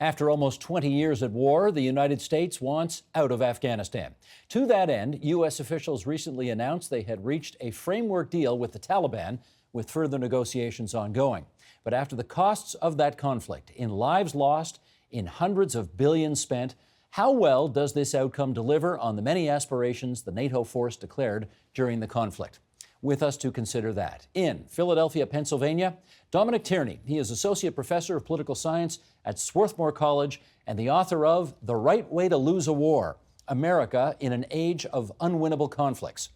After almost 20 years at war, the United States wants out of Afghanistan. To that end, U.S. officials recently announced they had reached a framework deal with the Taliban, with further negotiations ongoing. But after the costs of that conflict, in lives lost, in hundreds of billions spent, how well does this outcome deliver on the many aspirations the NATO force declared during the conflict? With us to consider that, in Philadelphia, Pennsylvania, Dominic Tierney. He is Associate Professor of Political Science at Swarthmore College and the author of The Right Way to Lose a War, America in an Age of Unwinnable Conflicts.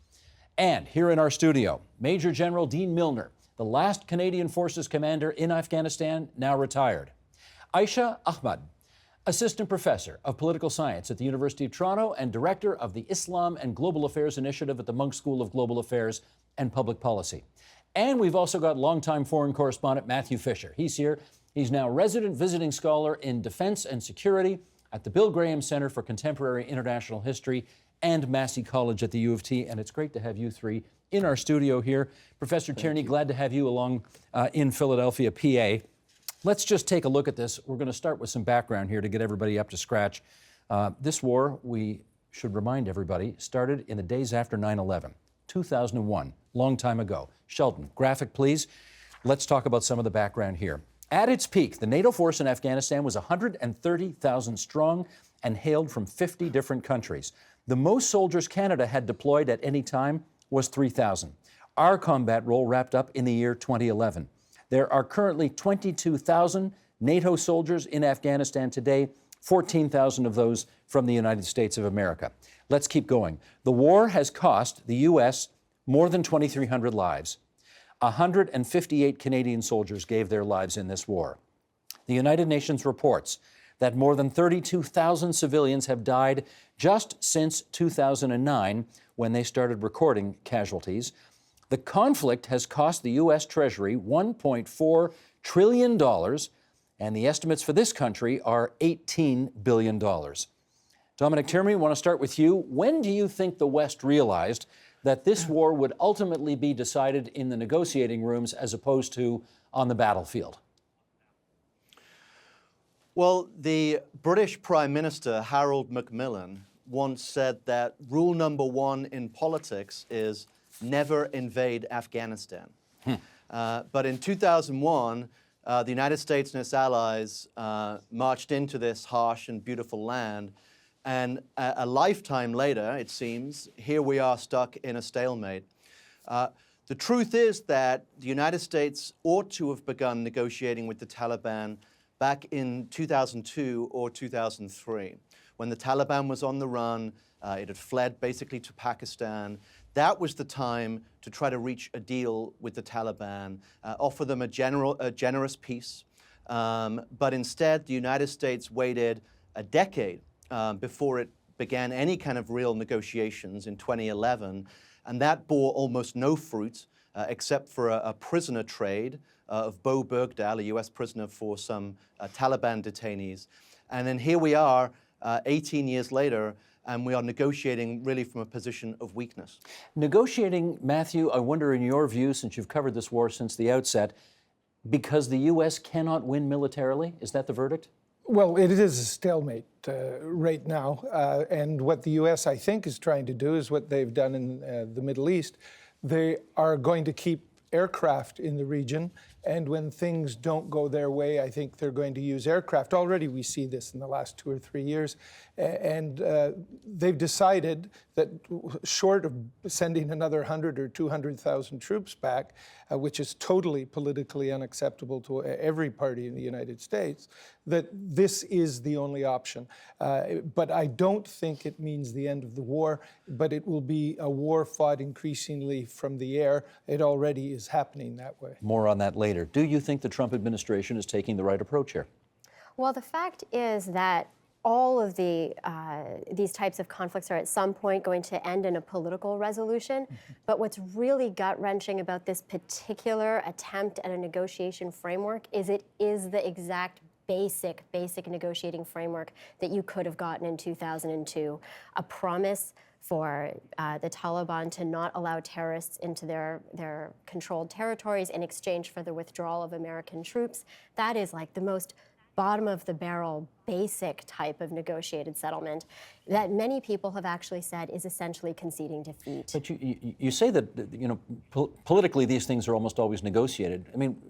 And here in our studio, Major General Dean Milner, the last Canadian Forces commander in Afghanistan, now retired. Aisha Ahmad, Assistant Professor of Political Science at the University of Toronto and Director of the Islam and Global Affairs Initiative at the Munk School of Global Affairs and Public Policy. And we've also got longtime foreign correspondent Matthew Fisher. He's here. He's now resident visiting scholar in Defense and Security at the Bill Graham Center for Contemporary International History and Massey College at the U of T. And it's great to have you three in our studio here. Professor Tierney, glad to have you along in Philadelphia, PA. Let's just take a look at this. We're going to start with some background here to get everybody up to scratch. This war, we should remind everybody, started in the days after 9/11, 2001, long time ago. Sheldon, graphic, please. Let's talk about some of the background here. At its peak, the NATO force in Afghanistan was 130,000 strong and hailed from 50 different countries. The most soldiers Canada had deployed at any time was 3,000. Our combat role wrapped up in the year 2011. There are currently 22,000 NATO soldiers in Afghanistan today, 14,000 of those from the United States of America. Let's keep going. The war has cost the U.S. more than 2,300 lives. 158 Canadian soldiers gave their lives in this war. The United Nations reports that more than 32,000 civilians have died just since 2009, when they started recording casualties. The conflict has cost the U.S. Treasury $1.4 trillion, and the estimates for this country are $18 billion. Dominic Tierney, I want to start with you. When do you think the West realized that this war would ultimately be decided in the negotiating rooms as opposed to on the battlefield? Well, the British Prime Minister, Harold Macmillan, once said that rule number one in politics is never invade Afghanistan. But in 2001, the United States and its allies marched into this harsh and beautiful land. And a lifetime later, it seems, here we are stuck in a stalemate. The truth is that the United States ought to have begun negotiating with the Taliban back in 2002 or 2003. When the Taliban was on the run, it had fled basically to Pakistan. That was the time to try to reach a deal with the Taliban, offer them a generous peace. But instead, the United States waited a decade before it began any kind of real negotiations in 2011. And that bore almost no fruit, except for a prisoner trade of Bo Bergdahl, a U.S. prisoner for some Taliban detainees. And then here we are, 18 years later, and we are negotiating really from a position of weakness. Negotiating, Matthew, I wonder in your view, since you've covered this war since the outset, because the U.S. cannot win militarily? Is that the verdict? Well, it is a stalemate right now. And what the U.S., I think, is trying to do is what they've done in the Middle East. They are going to keep aircraft in the region. And when things don't go their way, I think they're going to use aircraft. Already we see this in the last 2 or 3 years. And they've decided that short of sending another 100 or 200,000 troops back, which is totally politically unacceptable to every party in the United States, that this is the only option. But I don't think it means the end of the war, but it will be a war fought increasingly from the air. It already is happening that way. More on that later. Do you think the Trump administration is taking the right approach here? Well, the fact is that all of these types of conflicts are at some point going to end in a political resolution. But what's really gut-wrenching about this particular attempt at a negotiation framework is it is the exact basic negotiating framework that you could have gotten in 2002. A promise for the Taliban to not allow terrorists into their controlled territories in exchange for the withdrawal of American troops. That is like the most bottom of the barrel, basic type of negotiated settlement that many people have actually said is essentially conceding defeat. But you say that, you know, politically these things are almost always negotiated. I mean,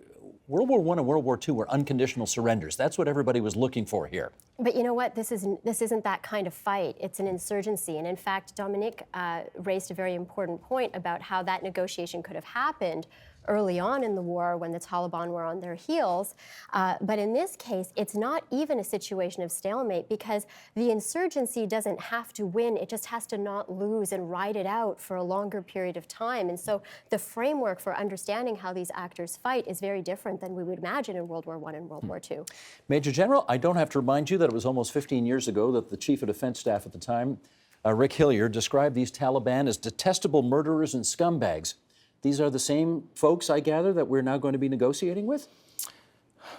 World War I and World War II were unconditional surrenders. That's what everybody was looking for here. But you know what? This isn't that kind of fight. It's an insurgency. And in fact, Dominique raised a very important point about how that negotiation could have happened early on in the war when the Taliban were on their heels. But in this case, it's not even a situation of stalemate because the insurgency doesn't have to win. It just has to not lose and ride it out for a longer period of time. And so the framework for understanding how these actors fight is very different than we would imagine in World War I and World War II. Major General, I don't have to remind you that it was almost 15 years ago that the Chief of Defense Staff at the time, Rick Hillier, described these Taliban as detestable murderers and scumbags. These are the same folks, I gather, that we're now going to be negotiating with?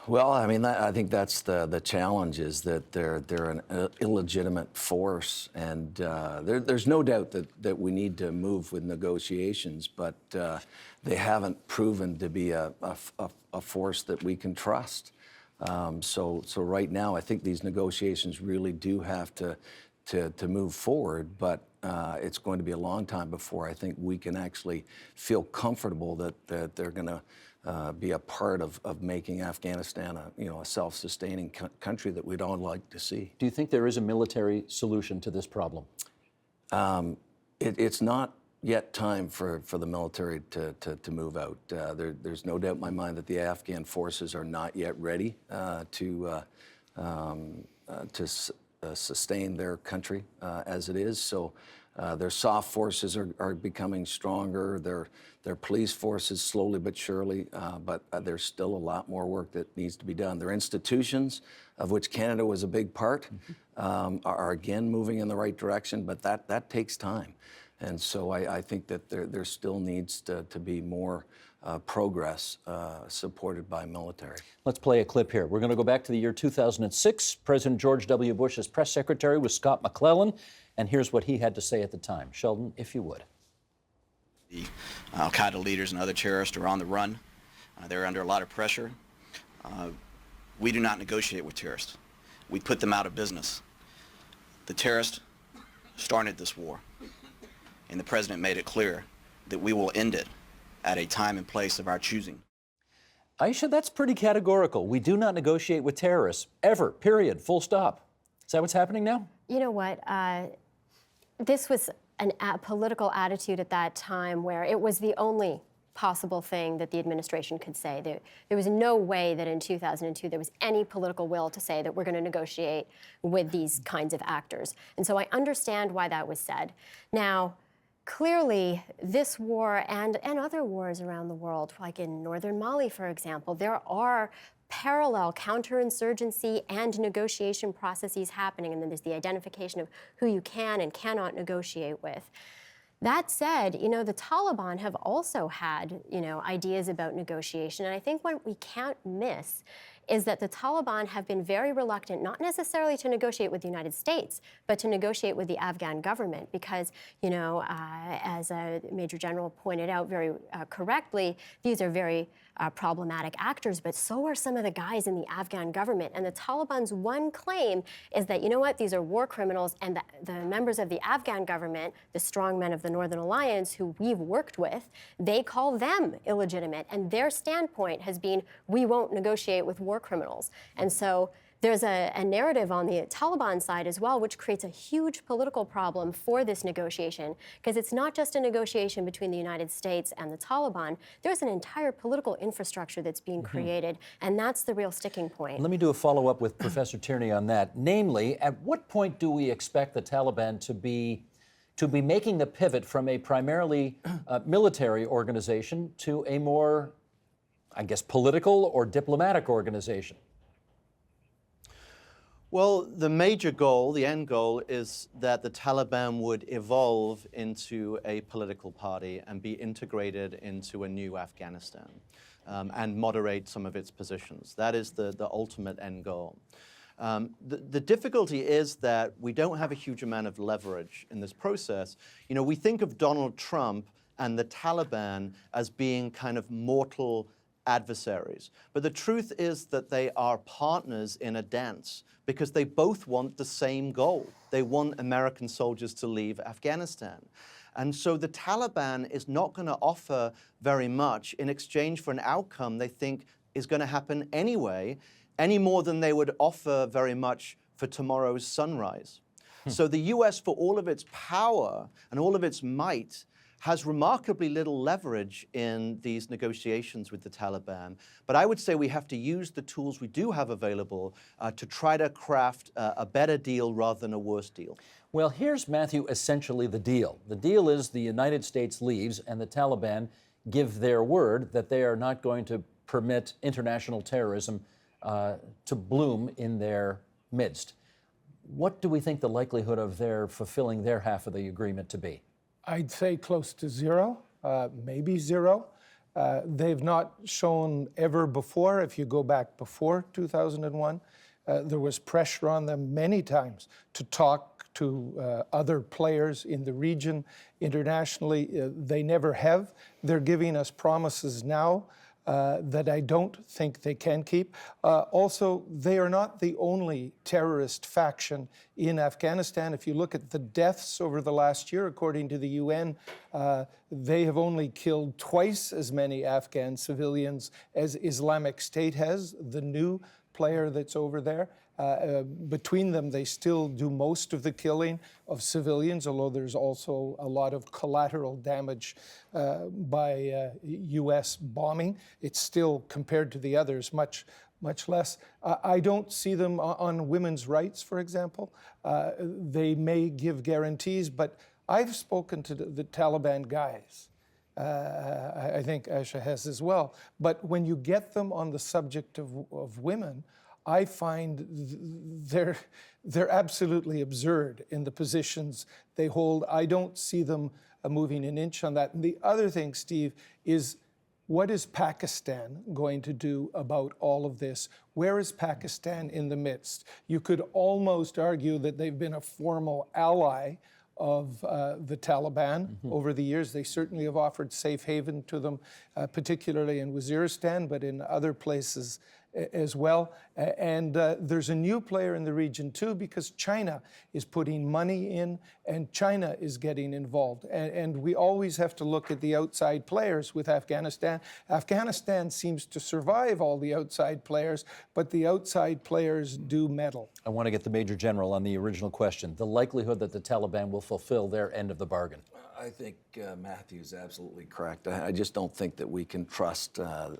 Well, I mean, I think that's the challenge, is that they're an illegitimate force, and there's no doubt that we need to move with negotiations, but they haven't proven to be a force that we can trust. So right now, I think these negotiations really do have to move forward, but it's going to be a long time before I think we can actually feel comfortable that they're going to be a part of making Afghanistan a self-sustaining country that we'd all like to see. Do you think there is a military solution to this problem? It's not yet time for the military to move out. There's no doubt in my mind that the Afghan forces are not yet ready to sustain their country as it is. So their soft forces are becoming stronger. Their police forces slowly but surely, but there's still a lot more work that needs to be done. Their institutions, of which Canada was a big part, are again moving in the right direction, but that takes time. And so I think that there still needs to be more progress supported by military. Let's play a clip here. We're going to go back to the year 2006. President George W. Bush's press secretary was Scott McClellan, and here's what he had to say at the time. Sheldon, if you would. The al-Qaeda leaders and other terrorists are on the run. They're under a lot of pressure. We do not negotiate with terrorists. We put them out of business. The terrorists started this war, and the president made it clear that we will end it at a time and place of our choosing. Aisha, that's pretty categorical. We do not negotiate with terrorists, ever, period, full stop. Is that what's happening now? You know what? This was a political attitude at that time where it was the only possible thing that the administration could say. There was no way that in 2002 there was any political will to say that we're going to negotiate with these kinds of actors. And so I understand why that was said. Now, clearly, this war and other wars around the world, like in northern Mali, for example, there are parallel counterinsurgency and negotiation processes happening, and then there's the identification of who you can and cannot negotiate with. That said, the Taliban have also had, ideas about negotiation, and I think what we can't miss is that the Taliban have been very reluctant, not necessarily to negotiate with the United States, but to negotiate with the Afghan government because, as Major General pointed out very correctly, these are very problematic actors, but so are some of the guys in the Afghan government. And the Taliban's one claim is that, these are war criminals, and the members of the Afghan government, the strongmen of the Northern Alliance who we've worked with, they call them illegitimate. And their standpoint has been, we won't negotiate with war criminals. And so there's a narrative on the Taliban side as well, which creates a huge political problem for this negotiation, because it's not just a negotiation between the United States and the Taliban. There's an entire political infrastructure that's being created, and that's the real sticking point. Let me do a follow-up with Professor Tierney on that. Namely, at what point do we expect the Taliban to be making the pivot from a primarily military organization to a more, I guess, political or diplomatic organization? Well, the major goal, the end goal, is that the Taliban would evolve into a political party and be integrated into a new Afghanistan and moderate some of its positions. That is the ultimate end goal. The difficulty is that we don't have a huge amount of leverage in this process. We think of Donald Trump and the Taliban as being kind of mortal adversaries. But the truth is that they are partners in a dance because they both want the same goal. They want American soldiers to leave Afghanistan. And so the Taliban is not going to offer very much in exchange for an outcome they think is going to happen anyway, any more than they would offer very much for tomorrow's sunrise. So the US, for all of its power and all of its might, has remarkably little leverage in these negotiations with the Taliban. But I would say we have to use the tools we do have available to try to craft a better deal rather than a worse deal. Well, here's, Matthew, essentially the deal. The deal is the United States leaves and the Taliban give their word that they are not going to permit international terrorism to bloom in their midst. What do we think the likelihood of their fulfilling their half of the agreement to be? I'd say close to zero, maybe zero. They've not shown ever before, if you go back before 2001, there was pressure on them many times to talk to other players in the region internationally. They never have. They're giving us promises now that I don't think they can keep. Also, they are not the only terrorist faction in Afghanistan. If you look at the deaths over the last year, according to the UN, they have only killed twice as many Afghan civilians as Islamic State has, the new player that's over there. Between them, they still do most of the killing of civilians, although there's also a lot of collateral damage by U.S. bombing. It's still, compared to the others, much less. I don't see them on women's rights, for example. They may give guarantees, but I've spoken to the Taliban guys. I think Asha has as well. But when you get them on the subject of women, I find they're absolutely absurd in the positions they hold. I don't see them moving an inch on that. And the other thing, Steve, is what is Pakistan going to do about all of this? Where is Pakistan in the midst? You could almost argue that they've been a formal ally of the Taliban over the years. They certainly have offered safe haven to them, particularly in Waziristan, but in other places as well. And there's a new player in the region too, because China is putting money in and China is getting involved. And we always have to look at the outside players with Afghanistan. Afghanistan seems to survive all the outside players, but the outside players do meddle. I want to get the Major General on the original question, the likelihood that the Taliban will fulfill their end of the bargain. I think Matthew's absolutely correct. I just don't think that we can trust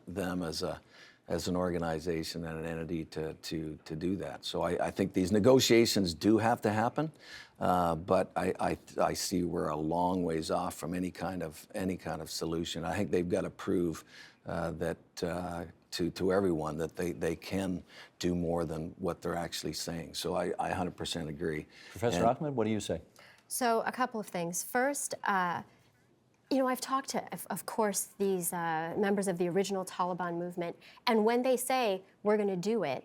them as an organization and an entity to do that. So I think these negotiations do have to happen, but I see we're a long ways off from any kind of solution. I think they've got to prove that to everyone that they can do more than what they're actually saying. So I 100% agree. Professor Ahmed, what do you say? So a couple of things. First, you know, I've talked to, of course, these members of the original Taliban movement, and when they say, we're going to do it,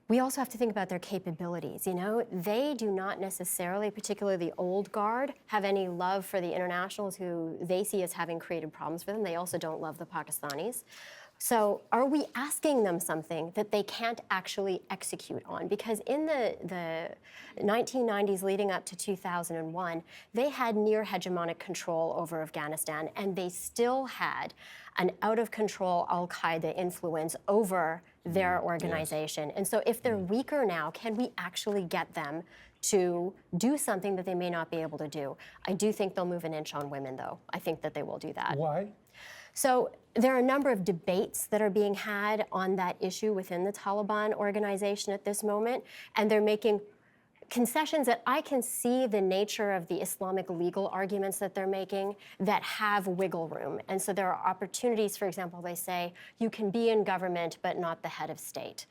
we also have to think about their capabilities. You know, they do not necessarily, particularly the old guard, have any love for the internationals who they see as having created problems for them. They also don't love the Pakistanis. So are we asking them something that they can't actually execute on? Because in the 1990s leading up to 2001, they had near hegemonic control over Afghanistan, and they still had an out-of-control al-Qaeda influence over their organization. Yes. And so if they're weaker now, can we actually get them to do something that they may not be able to do? I do think they'll move an inch on women, though. I think that they will do that. Why? So there are a number of debates that are being had on that issue within the Taliban organization at this moment, and they're making concessions that I can see the nature of the Islamic legal arguments that they're making that have wiggle room. And so there are opportunities, for example, they say you can be in government but not the head of state.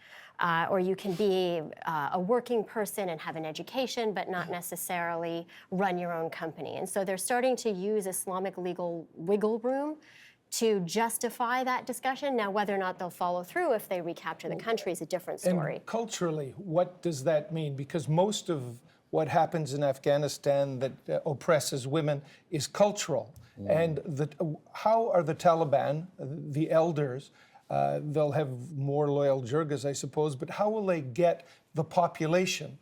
Or you can be a working person and have an education but not necessarily run your own company. And so they're starting to use Islamic legal wiggle room to justify that discussion. Now, whether or not they'll follow through if they recapture the country is a different story. And culturally, what does that mean? Because most of what happens in Afghanistan that oppresses women is cultural. And how are the Taliban, the elders, They'll have more loyal Jirgas, I suppose, but how will they get the population?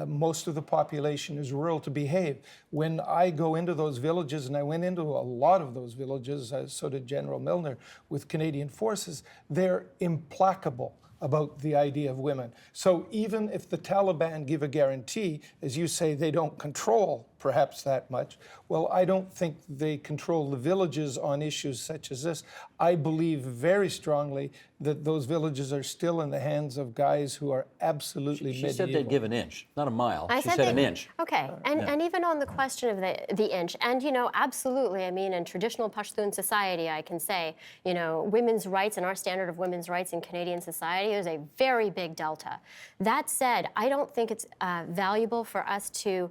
Most of the population is rural to behave. When I go into those villages, and I went into a lot of those villages, so did General Milner with Canadian forces, they're implacable about the idea of women. So even if the Taliban give a guarantee, as you say, they don't control perhaps that much, well, I don't think they control the villages on issues such as this. I believe very strongly that those villages are still in the hands of guys who are absolutely medieval. She said they'd give an inch, not a mile. She said that, an inch. Okay, and even on the question of the inch, and absolutely, I mean, in traditional Pashtun society, I can say, women's rights and our standard of women's rights in Canadian society is a very big delta. That said, I don't think it's valuable for us to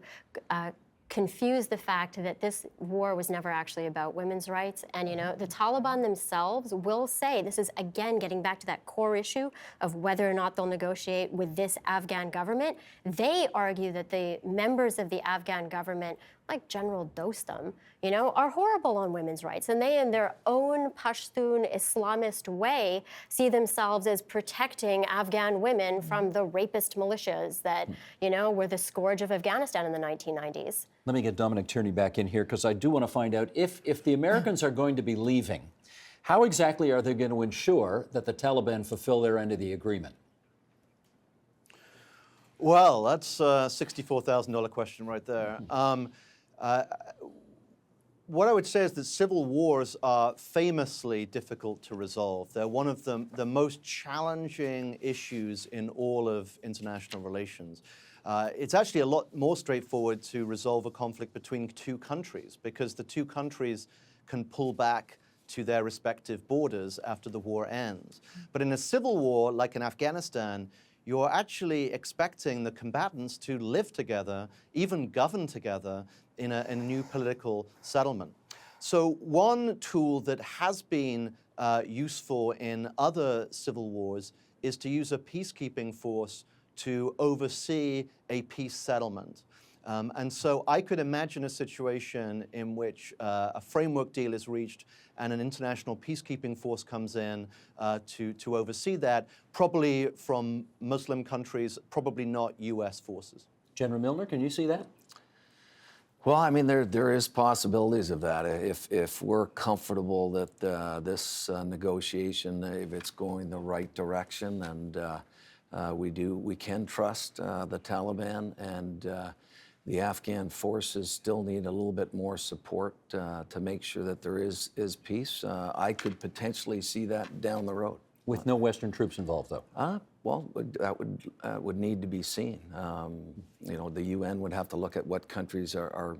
confuse the fact that this war was never actually about women's rights. And the Taliban themselves will say, this is again getting back to that core issue of whether or not they'll negotiate with this Afghan government. They argue that the members of the Afghan government, like General Dostum, are horrible on women's rights. And they, in their own Pashtun Islamist way, see themselves as protecting Afghan women from the rapist militias that, were the scourge of Afghanistan in the 1990s. Let me get Dominic Tierney back in here, because I do want to find out if the Americans are going to be leaving, how exactly are they going to ensure that the Taliban fulfill their end of the agreement? Well, that's a $64,000 question right there. What I would say is that civil wars are famously difficult to resolve. They're one of the most challenging issues in all of international relations. It's actually a lot more straightforward to resolve a conflict between two countries, because the two countries can pull back to their respective borders after the war ends. But in a civil war, like in Afghanistan, you're actually expecting the combatants to live together, even govern together in a new political settlement. So one tool that has been useful in other civil wars is to use a peacekeeping force to oversee a peace settlement. And so I could imagine a situation in which a framework deal is reached and an international peacekeeping force comes in to oversee that, probably from Muslim countries, probably not US forces. General Milner, can you see that? Well, I mean, there is possibilities of that. If we're comfortable that this negotiation, if it's going the right direction, and we can trust the Taliban, and the Afghan forces still need a little bit more support to make sure that there is peace. I could potentially see that down the road. With no Western troops involved, though? Well, that would need to be seen. The UN would have to look at what countries are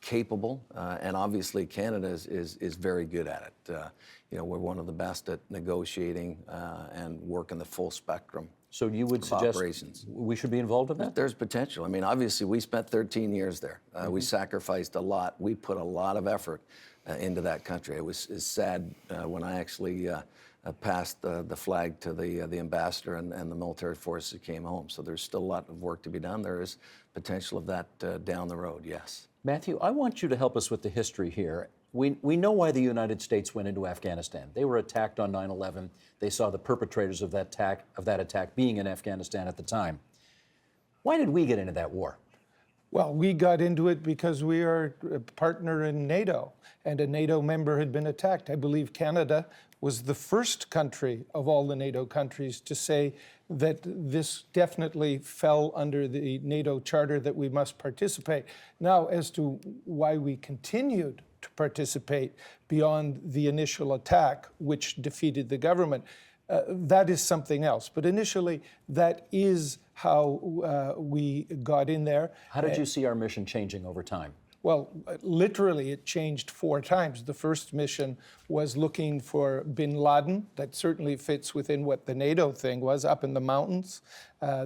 capable, and obviously Canada is very good at it. We're one of the best at negotiating and working the full spectrum. So you would suggest operations. We should be involved in that? There's potential. I mean, obviously, we spent 13 years there. We sacrificed a lot. We put a lot of effort into that country. It was sad when I actually passed the flag to the ambassador and the military forces came home. So there's still a lot of work to be done. There is potential of that down the road, yes. Matthew, I want you to help us with the history here. We know why the United States went into Afghanistan. They were attacked on 9/11. They saw the perpetrators of that attack being in Afghanistan at the time. Why did we get into that war? Well, we got into it because we are a partner in NATO, and a NATO member had been attacked. I believe Canada was the first country of all the NATO countries to say that this definitely fell under the NATO charter, that we must participate. Now, as to why we continued to participate beyond the initial attack, which defeated the government, that is something else. But initially, that is how we got in there. How did you see our mission changing over time? Well, literally, it changed 4 times. The first mission was looking for bin Laden. That certainly fits within what the NATO thing was, up in the mountains.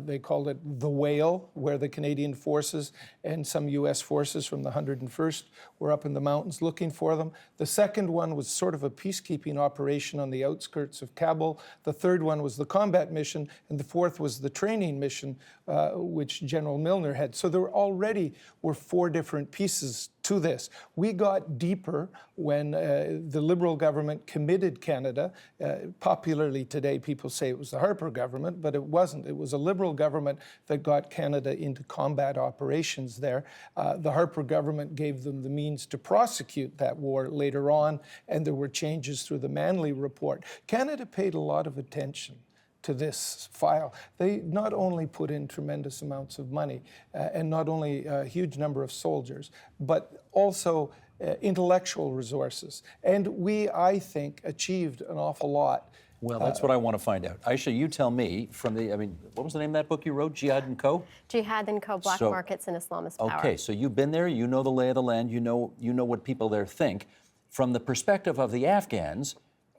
They called it the Whale, where the Canadian forces and some U.S. forces from the 101st were up in the mountains looking for them. The second one was sort of a peacekeeping operation on the outskirts of Kabul. The third one was the combat mission, and the fourth was the training mission, which General Milner had. So there already were 4 different pieces to this. We got deeper when the Liberal government committed Canada. Popularly today, people say it was the Harper government, but it wasn't. It was a Liberal government that got Canada into combat operations there. The Harper government gave them the means to prosecute that war later on, and there were changes through the Manley Report. Canada paid a lot of attention to this file. They not only put in tremendous amounts of money and not only a huge number of soldiers, but also intellectual resources. And we, I think, achieved an awful lot. Well, that's what I want to find out. Aisha, you tell me from the, what was the name of that book you wrote, Jihad & Co.? Jihad & Co., Black Markets and Islamist Power. Okay, so you've been there, you know the lay of the land, you know what people there think. From the perspective of the Afghans,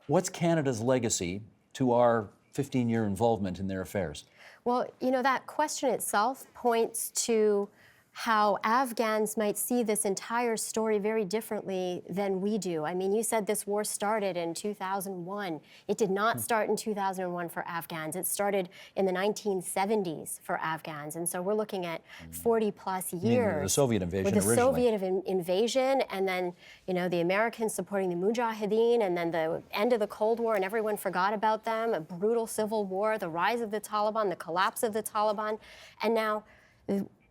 what's Canada's legacy to our 15-year involvement in their affairs? Well, you know, that question itself points to how Afghans might see this entire story very differently than we do. I mean, you said this war started in 2001. It did not start in 2001 for Afghans. It started in the 1970s for Afghans. And so we're looking at 40 plus years. You mean the Soviet invasion with the originally. Soviet invasion, and then, you know, the Americans supporting the Mujahideen, and then the end of the Cold War, and everyone forgot about them, a brutal civil war, the rise of the Taliban, the collapse of the Taliban, and now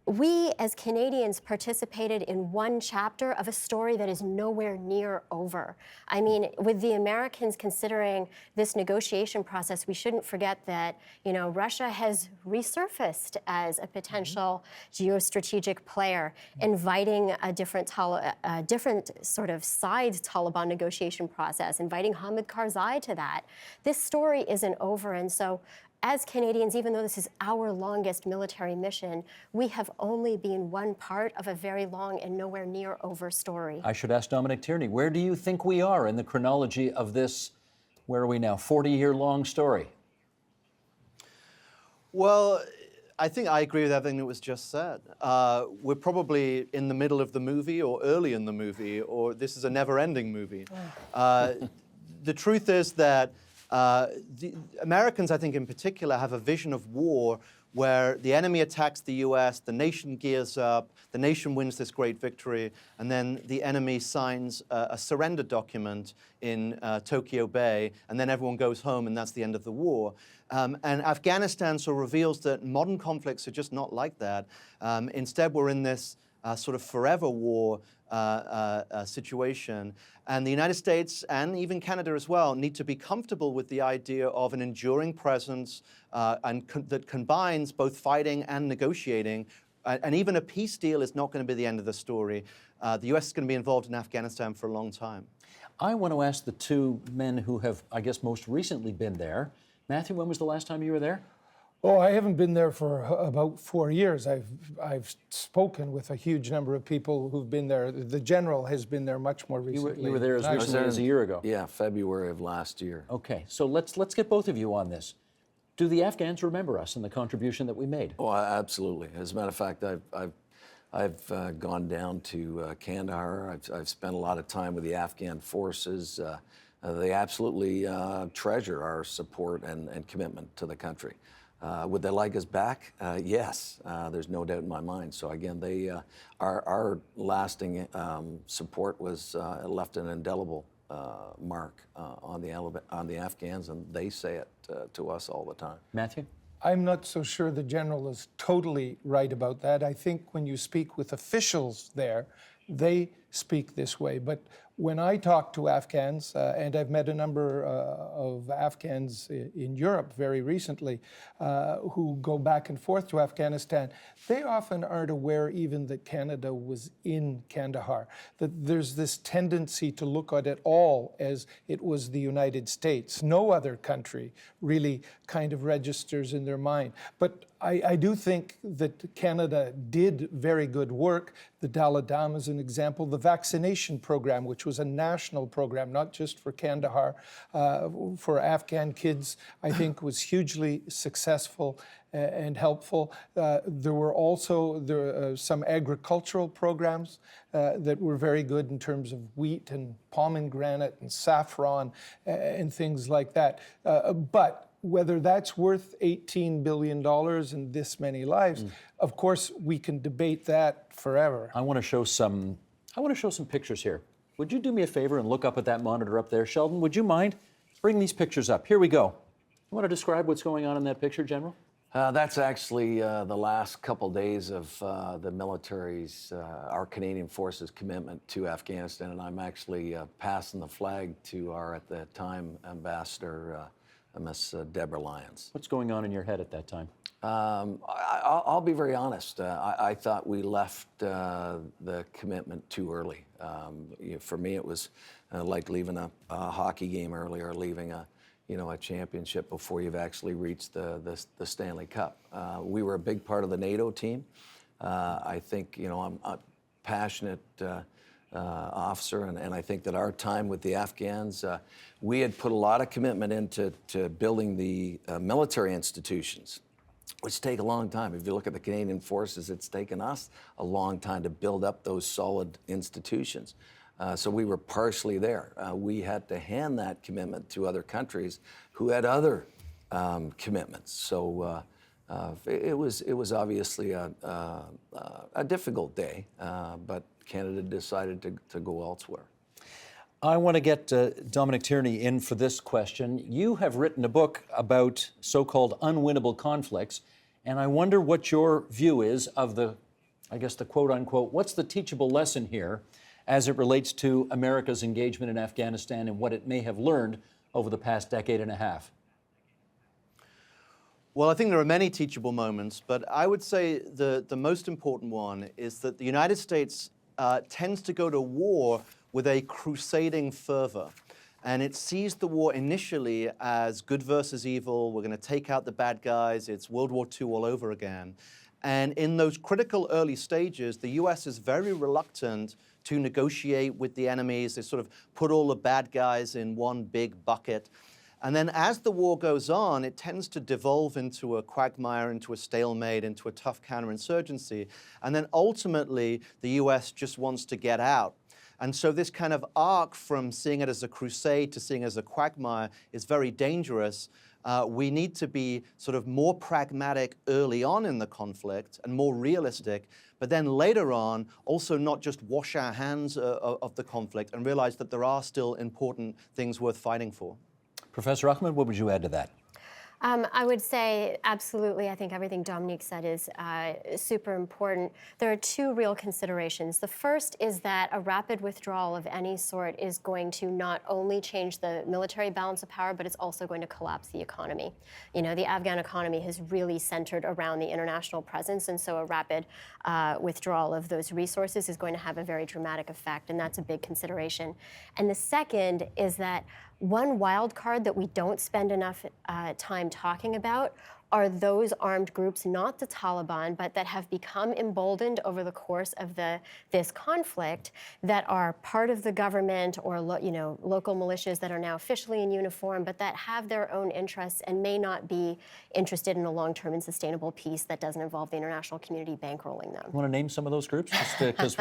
we, as Canadians, participated in one chapter of a story that is nowhere near over. I mean, with the Americans considering this negotiation process, we shouldn't forget that, you know, Russia has resurfaced as a potential geostrategic player, inviting a different sort of side Taliban negotiation process, inviting Hamid Karzai to that. This story isn't over, and so as Canadians, even though this is our longest military mission, we have only been one part of a very long and nowhere near over story. I should ask Dominic Tierney, where do you think we are in the chronology of this, where are we now, 40-year-long story? Well, I think I agree with everything that was just said. We're probably in the middle of the movie or early in the movie, or this is a never-ending movie. The truth is that the Americans, I think in particular, have a vision of war where the enemy attacks the US, the nation gears up, the nation wins this great victory, and then the enemy signs a surrender document in Tokyo Bay, and then everyone goes home, and that's the end of the war. And Afghanistan sort of reveals that modern conflicts are just not like that. Instead, we're in this sort of forever war situation. And the United States and even Canada as well need to be comfortable with the idea of an enduring presence that combines both fighting and negotiating. And even a peace deal is not going to be the end of the story. The U.S. is going to be involved in Afghanistan for a long time. I want to ask the two men who have, I guess, most recently been there. Matthew, when was the last time you were there? Oh, I haven't been there for about 4 years. I've spoken with a huge number of people who've been there. The general has been there much more recently. You were there as recently as a year ago. Yeah, February of last year. Okay, so let's get both of you on this. Do the Afghans remember us and the contribution that we made? Oh, absolutely. As a matter of fact, I've gone down to Kandahar. I've spent a lot of time with the Afghan forces. They absolutely treasure our support and commitment to the country. Would they like us back? Yes, there's no doubt in my mind. So again, our lasting support was left an indelible mark on the Afghans, and they say it to us all the time. Matthew? I'm not so sure the general is totally right about that. I think when you speak with officials there, they speak this way. But when I talk to Afghans, and I've met a number of Afghans in Europe very recently who go back and forth to Afghanistan, they often aren't aware even that Canada was in Kandahar, that there's this tendency to look at it all as it was the United States. No other country really kind of registers in their mind. But I do think that Canada did very good work. The Dalai Lama is an example. The the vaccination program, which was a national program, not just for Kandahar, for Afghan kids, I think was hugely successful and helpful. There were also some agricultural programs that were very good in terms of wheat and pomegranate and saffron and things like that. But whether that's worth $18 billion and this many lives, of course, we can debate that forever. I want to show some pictures here. Would you do me a favor and look up at that monitor up there? Sheldon, would you mind? Bring these pictures up. Here we go. You want to describe what's going on in that picture, General? That's actually the last couple days of the military's, our Canadian Forces commitment to Afghanistan, and I'm actually passing the flag to our, at the time, Ambassador, Miss Deborah Lyons. What's going on in your head at that time? I'll be very honest. I thought we left the commitment too early. For me, it was like leaving a hockey game early or leaving a championship before you've actually reached the Stanley Cup. We were a big part of the NATO team. I think I'm a passionate officer, and I think that our time with the Afghans, we had put a lot of commitment into building the military institutions, which take a long time. If you look at the Canadian Forces, it's taken us a long time to build up those solid institutions. So we were partially there. We had to hand that commitment to other countries who had other commitments. So it was obviously a difficult day, but Canada decided to go elsewhere. I want to get Dominic Tierney in for this question. You have written a book about so-called unwinnable conflicts, and I wonder what your view is of the quote-unquote, what's the teachable lesson here as it relates to America's engagement in Afghanistan and what it may have learned over the past decade and a half? Well, I think there are many teachable moments, but I would say the most important one is that the United States tends to go to war with a crusading fervor. And it sees the war initially as good versus evil. We're going to take out the bad guys. It's World War II all over again. And in those critical early stages, the U.S. is very reluctant to negotiate with the enemies. They sort of put all the bad guys in one big bucket. And then as the war goes on, it tends to devolve into a quagmire, into a stalemate, into a tough counterinsurgency. And then ultimately, the U.S. just wants to get out. And so this kind of arc from seeing it as a crusade to seeing it as a quagmire is very dangerous. We need to be sort of more pragmatic early on in the conflict and more realistic, but then later on, also not just wash our hands of the conflict and realize that there are still important things worth fighting for. Professor Ahmed, what would you add to that? I would say absolutely. I think everything Dominique said is super important. There are two real considerations. The first is that a rapid withdrawal of any sort is going to not only change the military balance of power, but it's also going to collapse the economy. You know, the Afghan economy has really centered around the international presence, and so a rapid withdrawal of those resources is going to have a very dramatic effect, and that's a big consideration. And the second is that one wild card that we don't spend enough time talking about are those armed groups, not the Taliban, but that have become emboldened over the course of this conflict, that are part of the government or local militias that are now officially in uniform, but that have their own interests and may not be interested in a long-term and sustainable peace that doesn't involve the international community bankrolling them. You want to name some of those groups? Because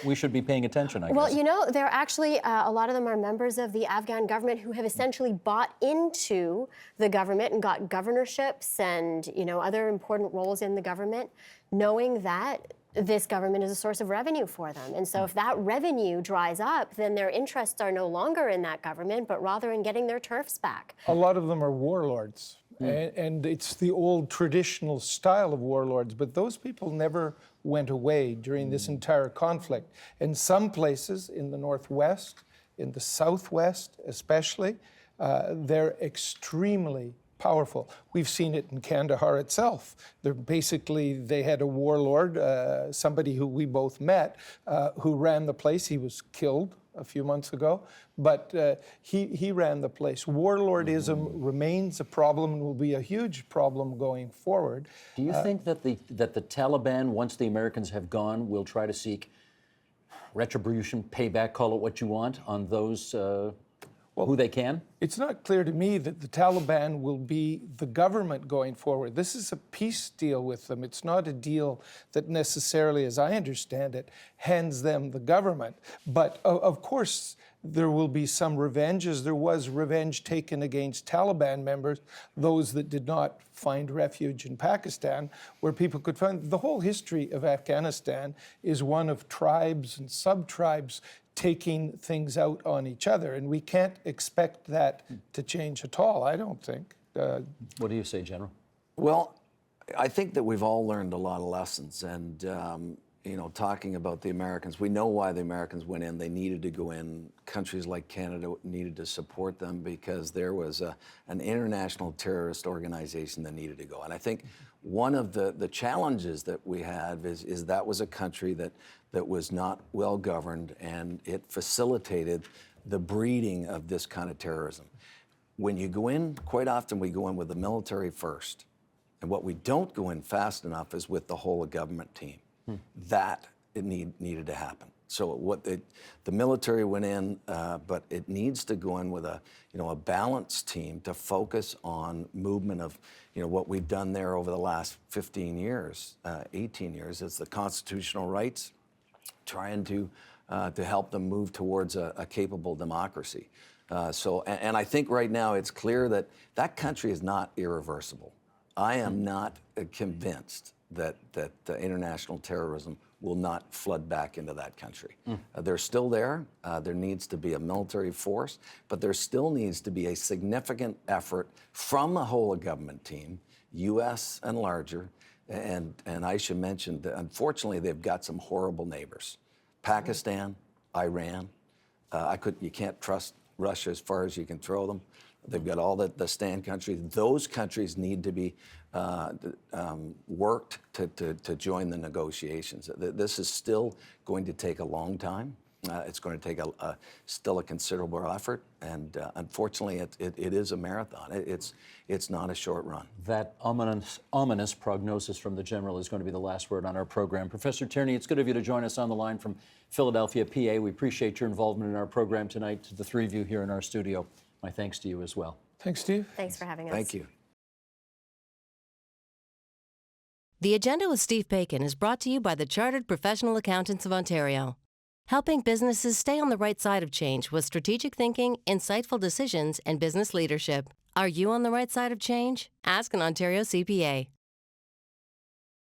we should be paying attention, I guess. Well, you know, they're actually, a lot of them are members of the Afghan government who have essentially bought into the government and got governorships and other important roles in the government, knowing that this government is a source of revenue for them. And so if that revenue dries up, then their interests are no longer in that government, but rather in getting their turfs back. A lot of them are warlords. And it's the old traditional style of warlords, but those people never went away during this entire conflict. In some places in the Northwest, in the Southwest especially, they're extremely powerful. We've seen it in Kandahar itself. They had a warlord, somebody who we both met, who ran the place. He was killed a few months ago, but he ran the place. Warlordism remains a problem and will be a huge problem going forward. Do you think that the Taliban, once the Americans have gone, will try to seek retribution, payback, call it what you want, on those who they can? It's not clear to me that the Taliban will be the government going forward. This is a peace deal with them. It's not a deal that necessarily, as I understand it, hands them the government. But of course, there will be some revenge, as there was revenge taken against Taliban members, those that did not find refuge in Pakistan, where people could find. The whole history of Afghanistan is one of tribes and sub-tribes taking things out on each other, and we can't expect that to change at all, I don't think. What do you say, General? Well, I think that we've all learned a lot of lessons, and talking about the Americans, we know why the Americans went in. They needed to go in. Countries like Canada needed to support them because there was an international terrorist organization that needed to go. And I think one of the challenges that we have is that was a country that was not well governed, and it facilitated the breeding of this kind of terrorism. When you go in, quite often we go in with the military first. And what we don't go in fast enough is with the whole of government team. That it needed to happen. So the military went in, but it needs to go in with a balanced team to focus on movement of what we've done there over the last 15 years, 18 years. It's the constitutional rights, trying to help them move towards a capable democracy. And I think right now it's clear that that country is not irreversible. I am not convinced that international terrorism will not flood back into that country. They're still there. There needs to be a military force, but there still needs to be a significant effort from the whole of government team, U.S. and larger. And I should mention that unfortunately they've got some horrible neighbors. Pakistan, Iran. You can't trust Russia as far as you can throw them. They've got all the stand countries. Those countries need to be worked to join the negotiations. This is still going to take a long time. It's going to take still a considerable effort, and unfortunately, it is a marathon. It's not a short run. That ominous prognosis from the General is going to be the last word on our program. Professor Tierney, it's good of you to join us on the line from Philadelphia, PA. We appreciate your involvement in our program tonight. To the three of you here in our studio, my thanks to you as well. Thanks, Steve. Thanks for having us. Thank you. The Agenda with Steve Paikin is brought to you by the Chartered Professional Accountants of Ontario, helping businesses stay on the right side of change with strategic thinking, insightful decisions, and business leadership. Are you on the right side of change? Ask an Ontario CPA.